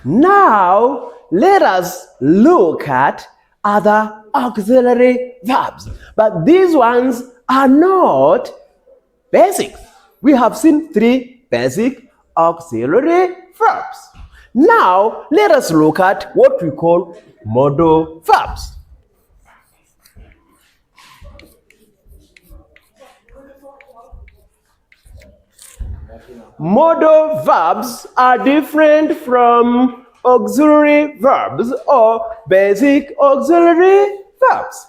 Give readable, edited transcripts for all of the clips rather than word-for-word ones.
Now, let us look at other auxiliary verbs. But these ones are not basic. We have seen 3 basic auxiliary verbs. Now, let us look at what we call modal verbs. Modal verbs are different from auxiliary verbs or basic auxiliary verbs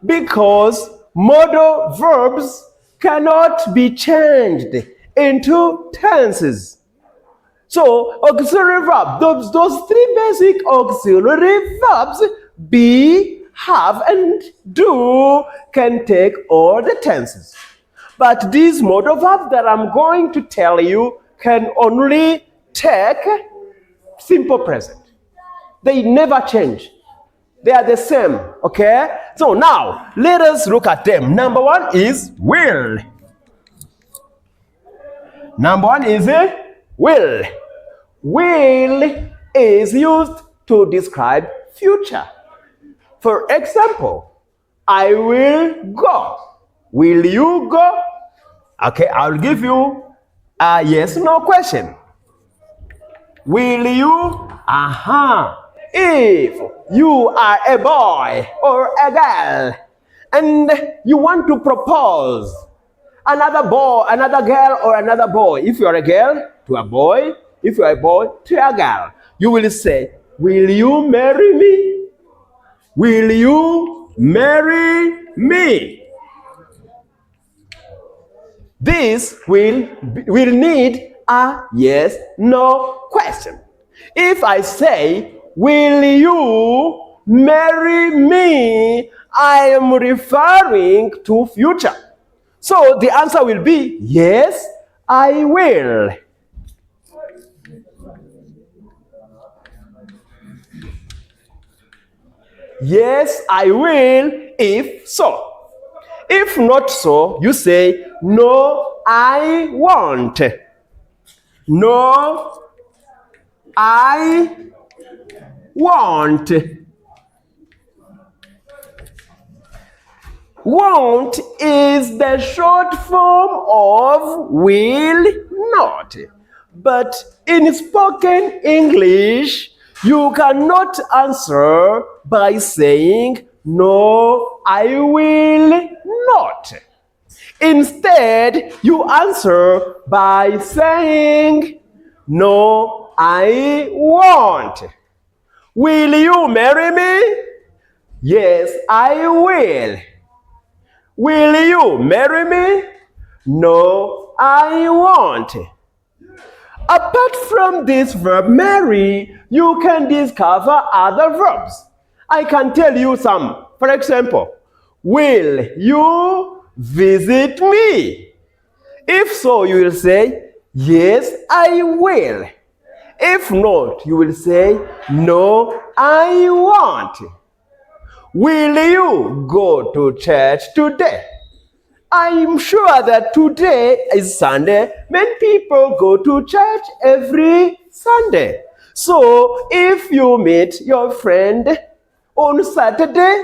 because modal verbs cannot be changed into tenses. So auxiliary verb, those 3 basic auxiliary verbs, be, have, and do, can take all the tenses. But these modal verbs that I'm going to tell you can only take simple present. They never change. They are the same, okay? So now, let us look at them. Number 1 is will. Number 1 is will. Will is used to describe future. For example, I will go. Will you go? Okay, I'll give you a yes/no question. Will you? If you are a boy or a girl and you want to propose another boy, another girl, or another boy, if you are a girl, to a boy, if you are a boy, to a girl, you will say, will you marry me? Will you marry me? This will need a yes/no question. If I say, will you marry me? I am referring to future. So the answer will be, yes, I will. Yes, I will, if so. If not so, you say, no, I won't. No, I won't. Won't is the short form of will not. But in spoken English, you cannot answer by saying, no, I will not. Instead, you answer by saying, no, I won't. Will you marry me? Yes, I will. Will you marry me? No, I won't. Apart from this verb marry, you can discover other verbs. I can tell you some. For example, will you visit me? If so, you will say, yes, I will. If not, you will say, no, I won't. Will you go to church today? I'm sure that today is Sunday. Many people go to church every Sunday. So if you meet your friend on Saturday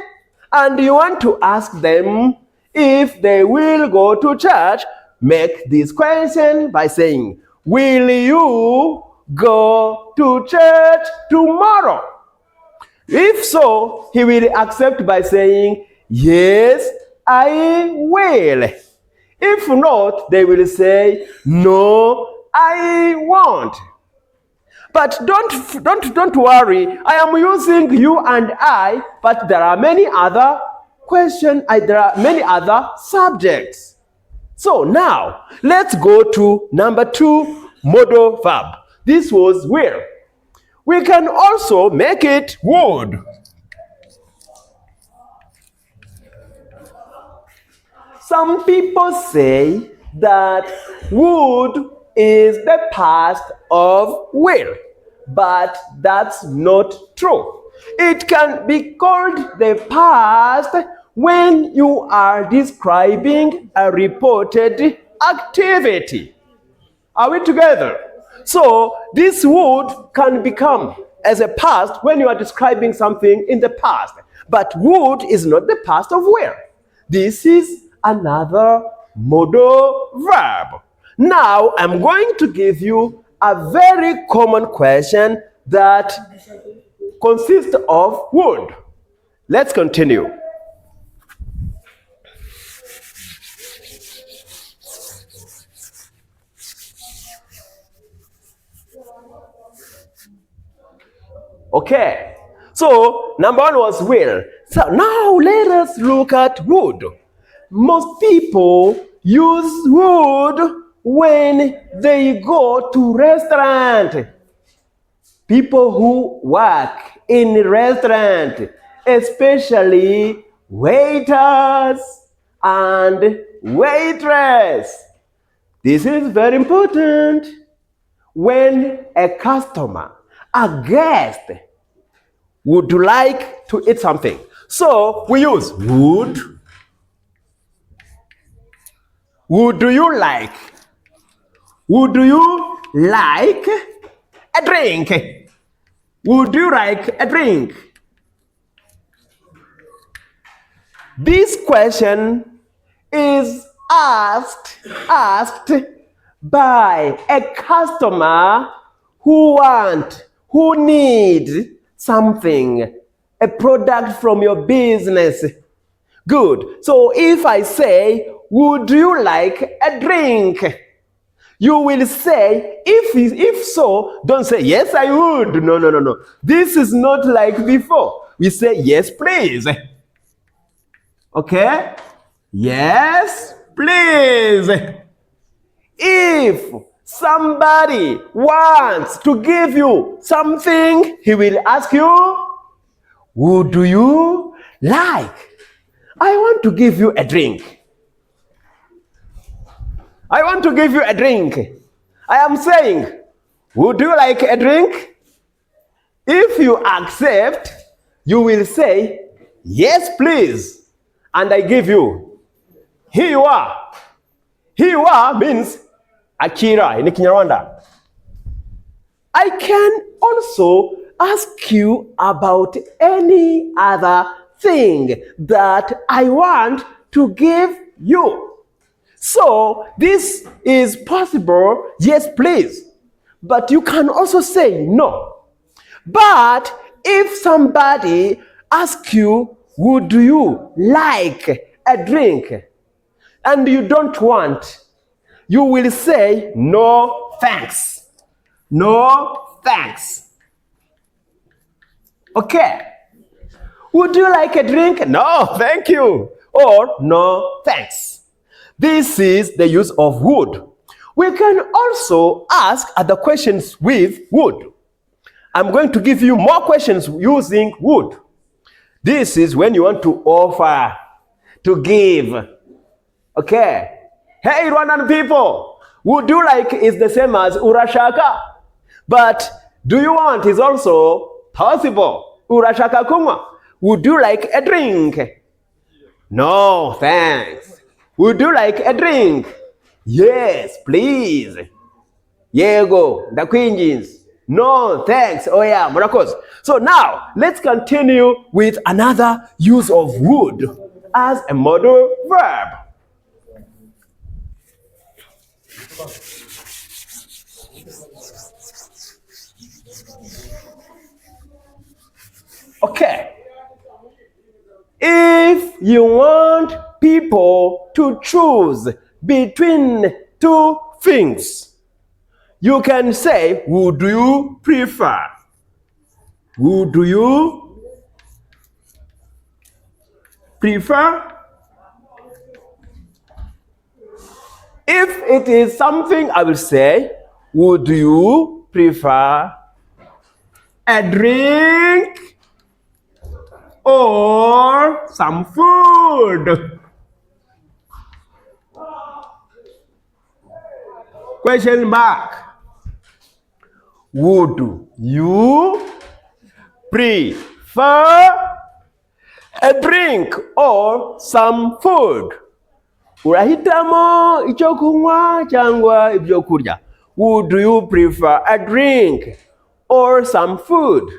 and you want to ask them if they will go to church, make this question by saying, will you go to church tomorrow? If so, he will accept by saying, yes, I will. If not, they will say, no, I won't. But don't worry, I am using you and I, but there are many other questions, there are many other subjects. So now, let's go to number 2, modal verb. This was will. We can also make it would. Some people say that would is the past of will, but that's not true. It can be called the past when you are describing a reported activity. Are we together? So this would can become as a past when you are describing something in the past. But would is not the past of will. This is another modal verb. Now I'm going to give you a very common question that consists of would. Let's continue. Okay, so number one was will. So now let us look at would. Most people use would when they go to restaurant. People who work in restaurant, especially waiters and waitress. This is very important. When a customer, a guest, would like to eat something. So we use would. Would you like? Would you like a drink? Would you like a drink? This question is asked by a customer who needs something, a product from your business. Good. So if I say, would you like a drink? You will say, if so, don't say, yes, I would. No. This is not like before. We say, yes, please. Okay? Yes, please. If somebody wants to give you something, he will ask you, would you like? I want to give you a drink. I want to give you a drink. I am saying, would you like a drink? If you accept, you will say, yes, please. And I give you. Here you are. Here you are means Akira in Rwanda. I can also ask you about any other thing that I want to give you. So this is possible, yes, please. But you can also say no. But if somebody asks you, would you like a drink? And you don't want, you will say, no, thanks. No, thanks. Okay. Would you like a drink? No, thank you. Or no, thanks. This is the use of would. We can also ask other questions with would. I'm going to give you more questions using would. This is when you want to offer, to give. Okay. Hey, Rwandan people, would you like is the same as urashaka. But do you want is also possible. Urashaka kunywa. Would you like a drink? No, thanks. Would you like a drink? Yes, please. Yego, ndakwinginze. No, thanks. Oh yeah, murakoze. So now, let's continue with another use of would as a modal verb. Okay. If you want people to choose between two things, you can say, would you prefer? Would you prefer? If it is something, I will say, would you prefer a drink or some food? Question mark. Would you prefer a drink or some food? Urahitamo icyo kunywa cyangwa ibyo kurya. Would you prefer a drink or some food?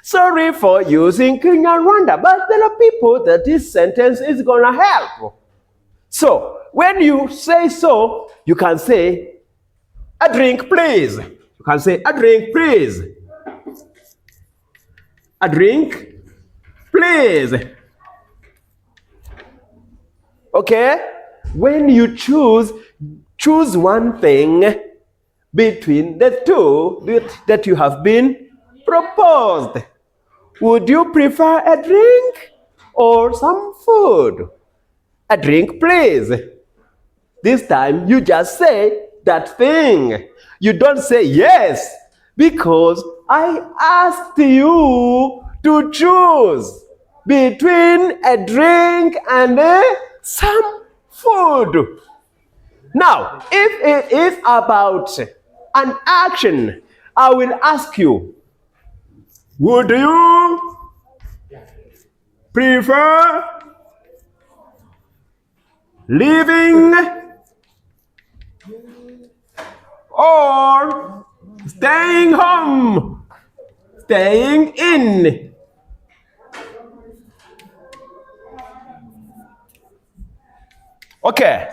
Sorry for using Kinyarwanda, but there are people that this sentence is gonna help. So, when you say so, you can say, a drink please. You can say, a drink please. A drink please. Okay? When you choose one thing between the two that you have been proposed. Would you prefer a drink or some food? A drink, please. This time you just say that thing. You don't say yes because I asked you to choose between a drink and some food. Now, if it is about an action, I will ask you, would you prefer living or staying home? Staying in. Okay.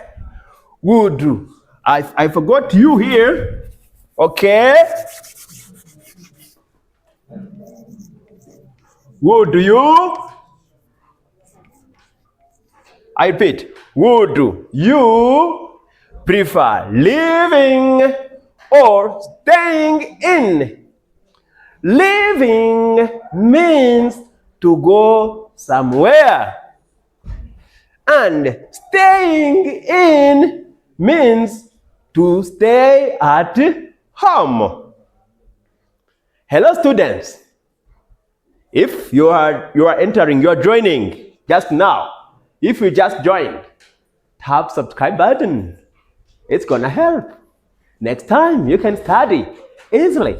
Would I forgot you here. Okay. Would you? I repeat. Would you prefer living or staying in? Living means to go somewhere. And staying in means to stay at home. Hello students. If you are entering, you are joining just now. If you just joined, tap subscribe button. It's gonna help. Next time you can study easily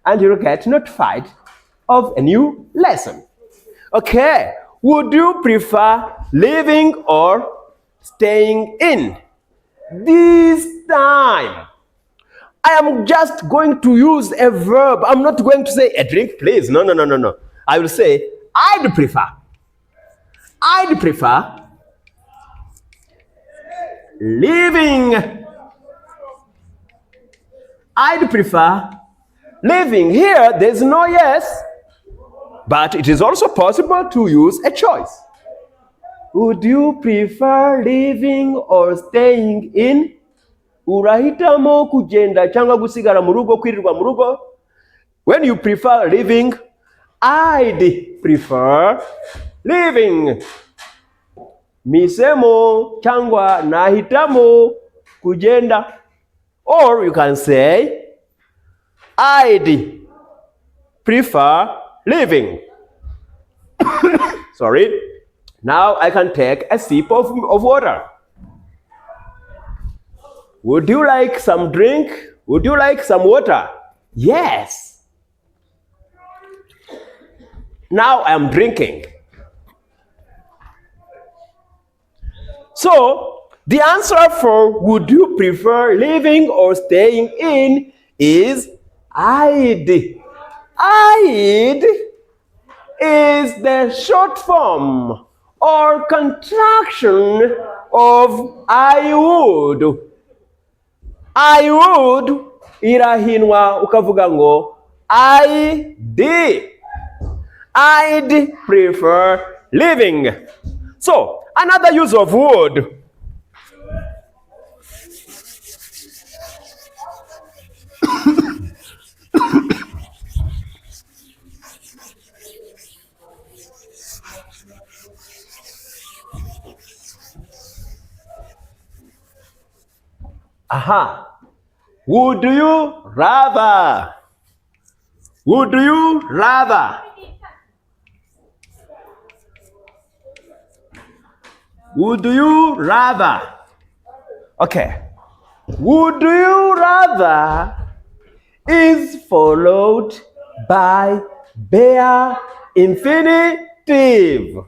and you'll get notified of a new lesson. Okay, would you prefer living or staying in? This time, I am just going to use a verb. I'm not going to say a drink, please. No. I will say, I'd prefer living. I'd prefer living. Here, there's no yes, but it is also possible to use a choice. Would you prefer living or staying in? Urahitamo kugenda cyangwa gusigara mu rugo, kwirirwa mu rugo. When you prefer living, I'd prefer living. Misemo cyangwa nahitamo kugenda. Or you can say, I'd prefer living. Sorry. Now I can take a sip of water. Would you like some drink? Would you like some water? Yes. Now I am drinking. So, the answer for would you prefer living or staying in is I'd. I'd is the short form or contraction of I would. I would irahinwa ukavuga ngo I'd prefer living. So, another use of would. Aha. Would you rather? Would you rather? Would you rather? Okay. Would you rather is followed by bare infinitive.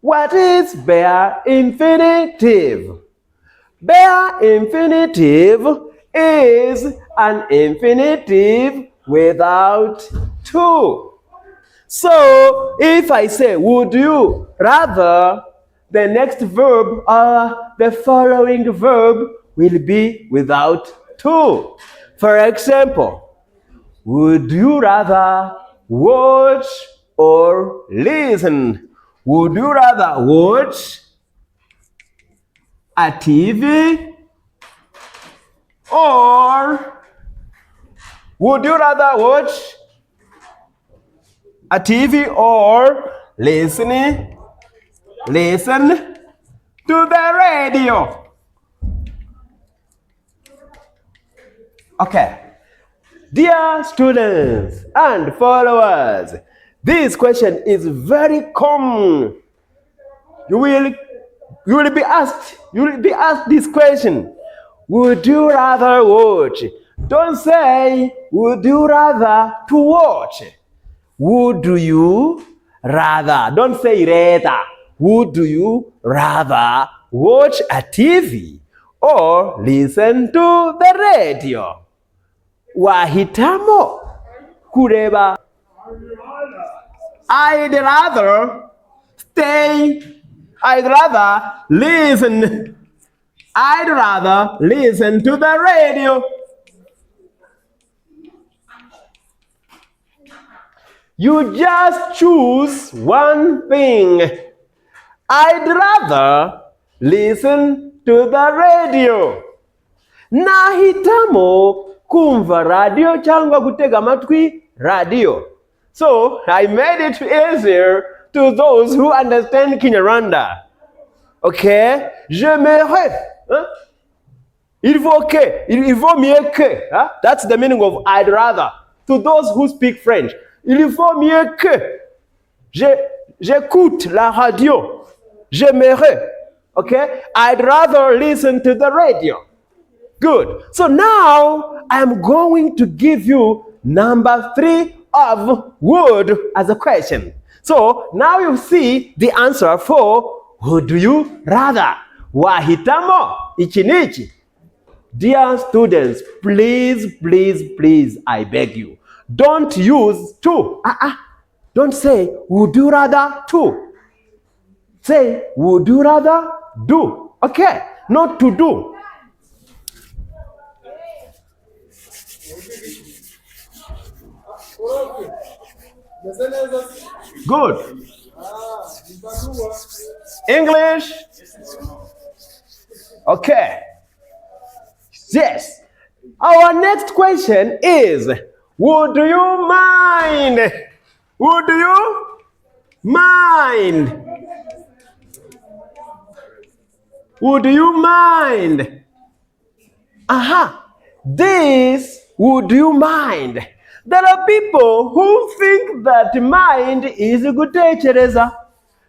What is bare infinitive? Bare infinitive is an infinitive without to. So if I say, would you rather, the next verb or the following verb will be without to. For example, would you rather watch or listen? Would you rather watch a TV or would you rather watch a TV or listen to the radio? Okay. Dear students and followers, this question is very common. You will be asked this question. Would you rather watch? Don't say, would you rather to watch? Would you rather? Don't say rather. Would you rather watch a TV or listen to the radio? Wahitamo kureba. I'd rather listen to the radio. You just choose one thing. I'd rather listen to the radio. Nahitamo kumva radio cyangwa gutega amatwi radio. So I made it easier to those who understand Kinyarwanda. Okay? J'aimerais. Il vaut mieux que. That's the meaning of I'd rather. To those who speak French. Il vaut mieux que. J'écoute la radio. J'aimerais. Okay? I'd rather listen to the radio. Good. So now I'm going to give you number 3 of would as a question. So now you see the answer for would you rather. Wahitamo ichinichi. Dear students, please, I beg you. Don't use to. Don't say, would you rather to. Say, would you rather do. Okay, not to do. Good. English? Okay. Yes. Our next question is, would you mind? Would you mind? Would you mind? This, would you mind? There are people who think that mind is gutekereza.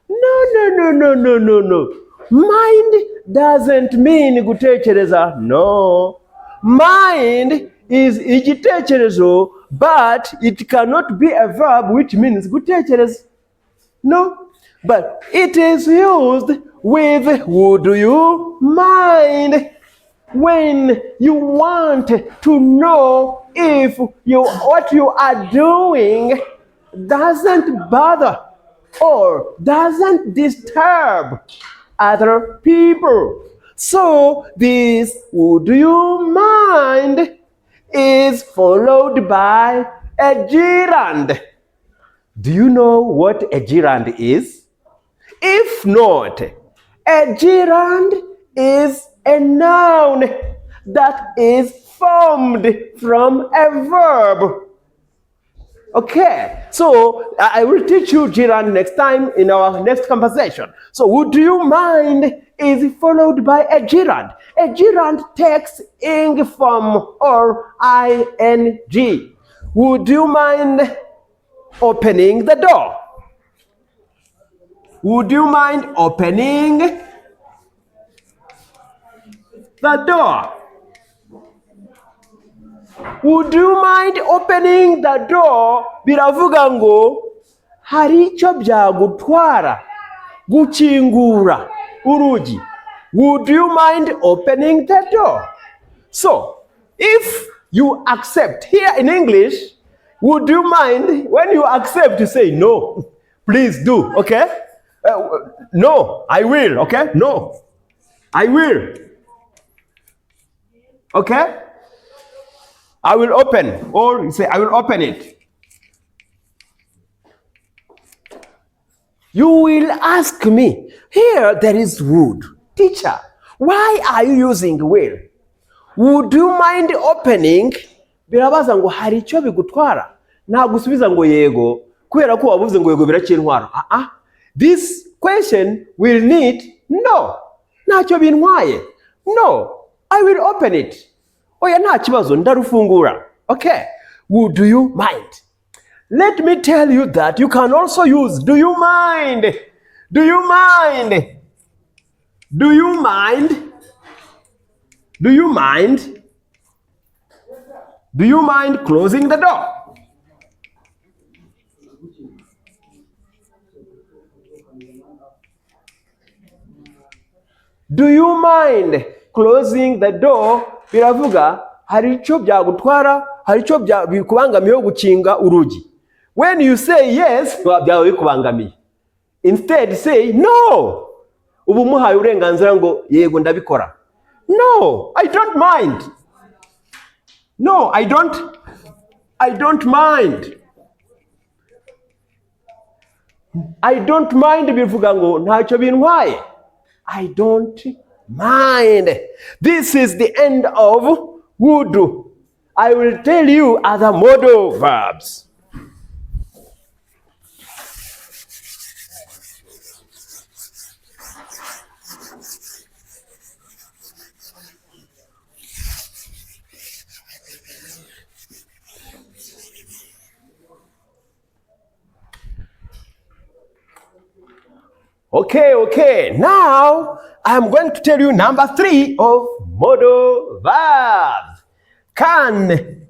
No. Mind doesn't mean gutekereza. No. Mind is igitekerezo, but it cannot be a verb which means gutekereza. No. But it is used with would you mind when you want to know if what you are doing doesn't bother or doesn't disturb other people. So this would you mind is followed by a gerund. Do you know what a gerund is? If not, a gerund is a noun that is formed from a verb. Okay, so I will teach you gerund next time in our next conversation. So would you mind is followed by a gerund. A gerund takes ing form or ing. Would you mind opening the door? Would you mind opening the door? Would you mind opening the door? Biravuga ngo hari icyo byagutwara gukingura urugi. Would you mind opening the door? So If you accept, here in English, would you mind when you accept to say no? Please do, okay? No, I will, okay? No, I will. Okay? I will open, or you say, I will open it. You will ask me, here there is wood. Teacher, why are you using will? Would you mind opening? Birabaza ngo hari icyo bigutwara. Ntabwo usubiza ngo yego, kubera ko wabuze ngo yego biracyintwara. This question will need no. Ntacyo bintwaye. No, I will open it. Oya nta kibazo ndarufungura. Okay, would you mind? Let me tell you that you can also use do you mind? Do you mind? Do you mind? Do you mind? Do you mind closing the door? Do you mind closing the door? Biravuga hari icyo byagutwara, hari icyo bikubangamiye gukinga urugi. When you say yes, byawe bikubangamiye. Instead say no. Ubu muhaye uburenganzira ngo yego ndabikora. No, I don't mind. No, I don't mind. I don't mind bivuga ngo ntacyo bintwaye. I don't mind. This is the end of would. I will tell you other modal verbs. Okay. Now, I'm going to tell you number 3 of modal verbs. Can.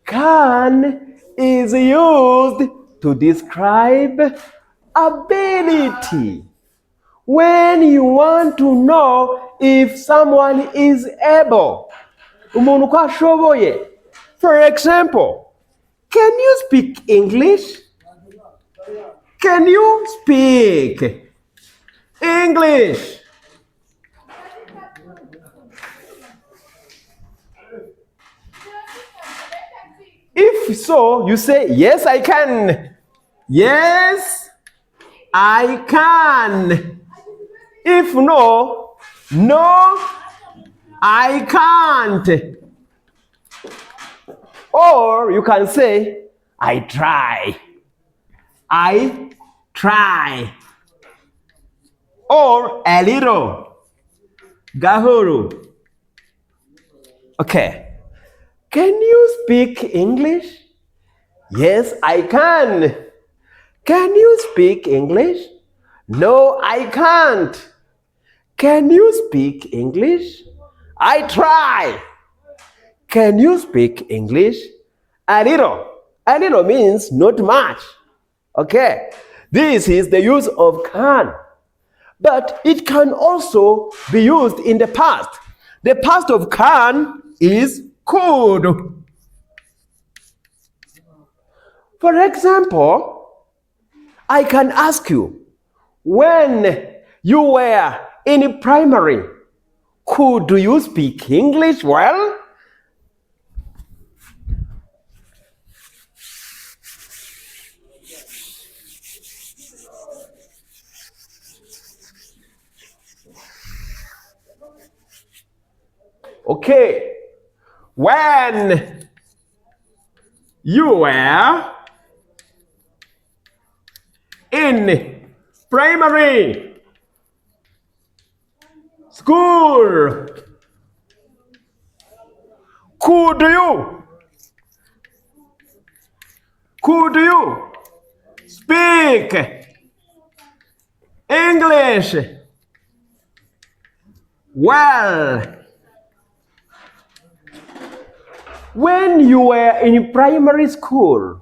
Can is used to describe ability. When you want to know if someone is able. Umuntu ko ashoboye. For example, can you speak English? Can you speak English? If so, you say, yes, I can. Yes, I can. If no, no, I can't. Or you can say, I try. I try. Or a little. Gahoro. Okay. Can you speak English? Yes, I can. Can you speak English? No, I can't. Can you speak English? I try. Can you speak English? A little. A little means not much. Okay, this is the use of can. But it can also be used in the past. The past of can is could. For example, I can ask you, when you were in primary, could you speak English well? Okay, when you were in primary school, could you speak English well? When you were in primary school,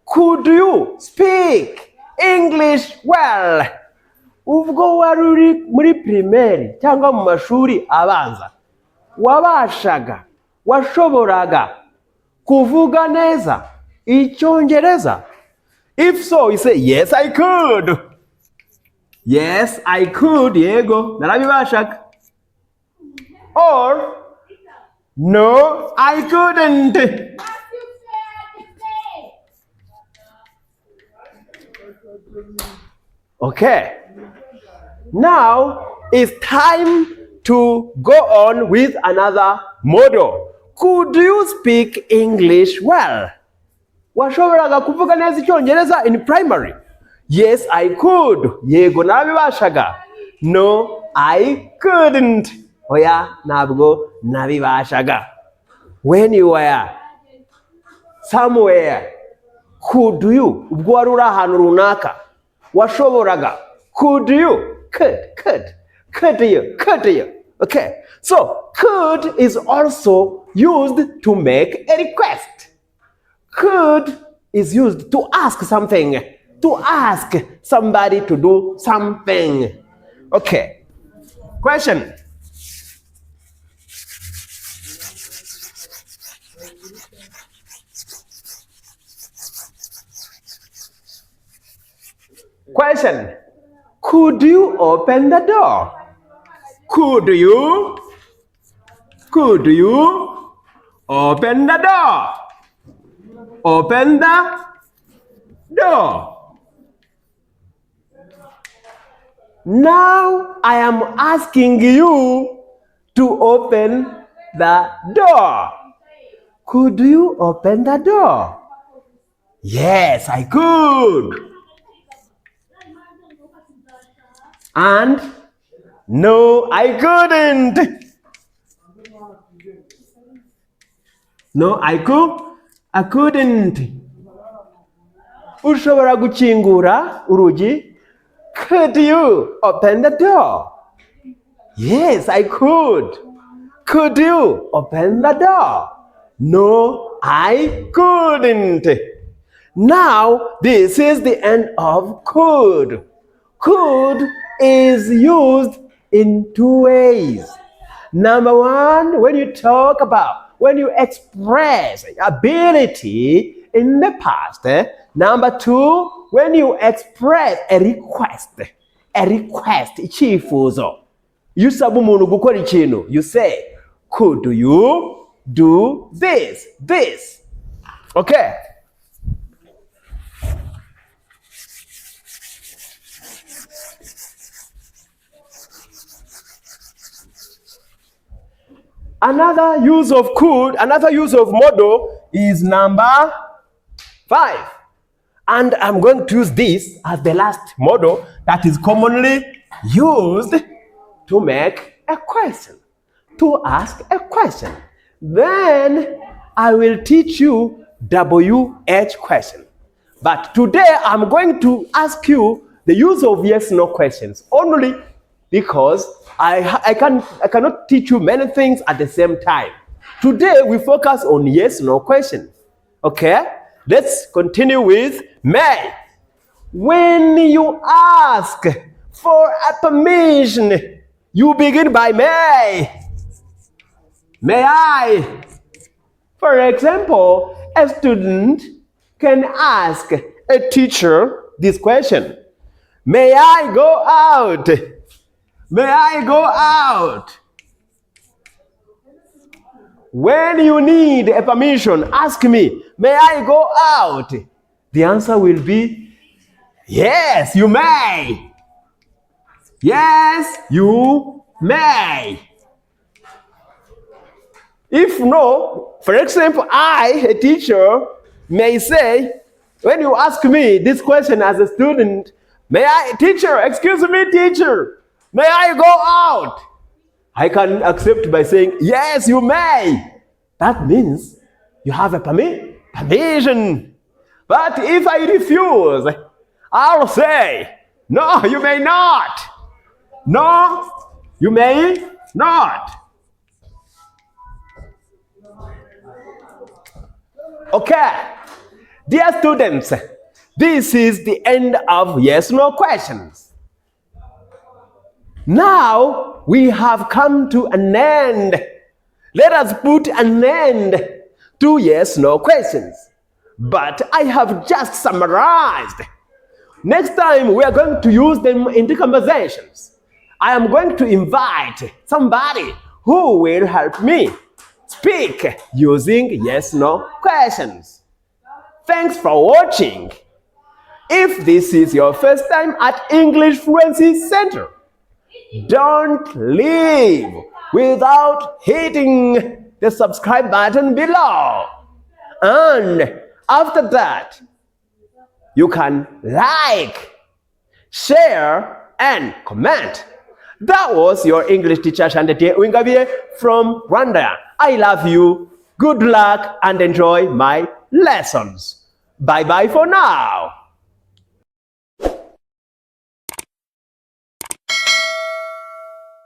could you speak English well? Ubwo wari uri muri primaire cyangwa mu mashuri abanza, wabashaga washoboraga kuvuga neza Icyongereza? If so, you say, yes, I could. Yes, I could, yego, narabibashaga. Or, no, I couldn't. Okay. Now, it's time to go on with another model. Could you speak English well? Washoboraga kuvuga neza Icyongereza in primary? Yes, I could. Yego, narabibashaga. No, I couldn't. Oya, ntabwo nabibashaga. When you were somewhere, could you? Ubwo wari uri ahantu runaka, washoboraga. Could you? Could you? Okay. So, could is also used to make a request. Could is used to ask something, to ask somebody to do something. Okay. Question. Question. Could you open the door? Could you open the door? Open the door. Now I am asking you to open the door. Could you open the door? Yes, I could. And no, I couldn't. No, I couldn't. Ushobora gukingura urugi? Could you open the door? Yes, I could. Could you open the door? No, I couldn't. Now, this is the end of could. Could is used in two ways. Number one, when you express ability in the past. Number two, when you express a request, icyifuzo. You usaba umuntu gukora ikintu, you say, could you do this? Okay. Another use of could, another use of model is number 5. And I'm going to use this as the last model that is commonly used to make a question, to ask a question. Then I will teach you WH question. But today I'm going to ask you the use of yes/no questions only because I cannot teach you many things at the same time. Today we focus on yes/no questions. Okay? Let's continue with may. When you ask for a permission, you begin by may. May I? For example, a student can ask a teacher this question. May I go out? May I go out? When you need a permission, ask me, may I go out? The answer will be, yes, you may. Yes, you may. If no, for example, I, a teacher, may say, when you ask me this question as a student, may I, teacher, excuse me, teacher, may I go out? I can accept by saying, yes, you may. That means you have a permission. But if I refuse, I'll say, no, you may not. No, you may not. Okay, dear students, this is the end of yes/no questions. Now we have come to an end. Let us put an end to yes/no questions. But I have just summarized. Next time we are going to use them in the conversations. I am going to invite somebody who will help me speak using yes/no questions. Thanks for watching. If this is your first time at English Fluency Center, don't leave without hitting the subscribe button below. And after that, you can like, share, and comment. That was your English teacher Dieu Uwingabiye from Rwanda. I love you. Good luck and enjoy my lessons. Bye bye for now.